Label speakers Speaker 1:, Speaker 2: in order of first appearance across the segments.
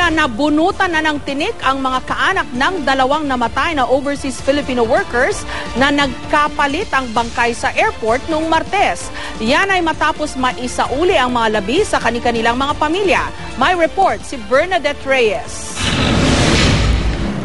Speaker 1: Tila nabunutan na ng tinik ang mga kaanak ng dalawang namatay na overseas Filipino workers na nagkapalit ang bangkay sa airport noong Martes. Yan ay matapos maisauli ang mga labi sa kani-kanilang mga pamilya. May report si Bernadette Reyes.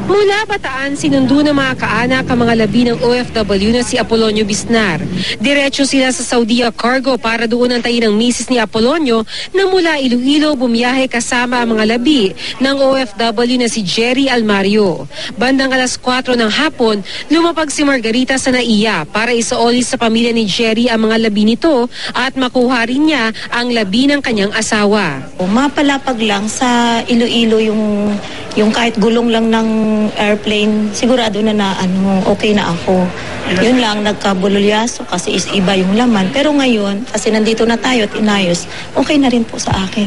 Speaker 2: Mula Bataan, sinundo ng mga kaanak ang mga labi ng OFW na si Apolonio Bisnar. Diretso sila sa Saudia Cargo para doon antayin ang misis ni Apolonio na mula Iloilo bumiyahe kasama ang mga labi ng OFW na si Jerry Almario. Bandang alas 4 ng hapon, lumapag si Margarita sa NAIA para isaoli sa pamilya ni Jerry ang mga labi nito at makuha rin niya ang labi ng kanyang asawa.
Speaker 3: Mapalapag lang sa Iloilo yung kahit gulong lang ng airplane, sigurado na okay na ako. Yun lang, nagkabulolyaso kasi iba yung laman. Pero ngayon, kasi nandito na tayo at inayos, okay na rin po sa akin.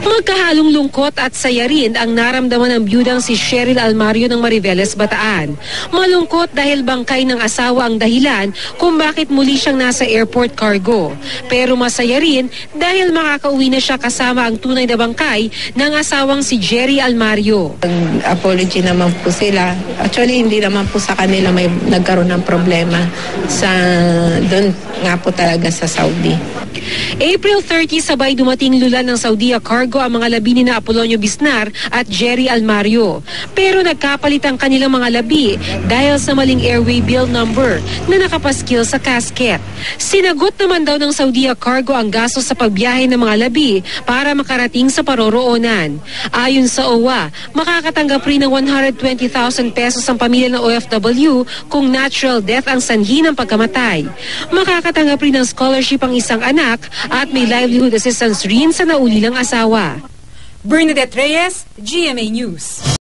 Speaker 2: Magkahalong lungkot at saya rin ang naramdaman ng biyudang si Cheryl Almario ng Mariveles, Bataan. Malungkot dahil bangkay ng asawa ang dahilan kung bakit muli siyang nasa airport cargo. Pero masaya rin dahil makakauwi na siya kasama ang tunay na bangkay ng asawang si Jerry Almario.
Speaker 4: Apology naman po sila. Actually, hindi naman po sa kanila may nagkaroon ng problema doon nga po talaga sa Saudi.
Speaker 2: April 30, sabay dumating lula ng Saudia Cargo ang mga labi ni na Apolonio Bisnar at Jerry Almario. Pero nagkapalit ang kanilang mga labi dahil sa maling airway bill number na nakapaskil sa casket. Sinagot naman daw ng Saudia Cargo ang gasto sa pagbiyahe ng mga labi para makarating sa paroroonan. Ayon sa OWA, makakatanggap rin ng 120,000 pesos ang pamilya ng OFW kung natural death ang sanhi ng pagkamatay. Makakatanggap rin ng scholarship ang isang anak at may livelihood assistance rin sa naulilang asawa.
Speaker 5: Bernadette Reyes, GMA News.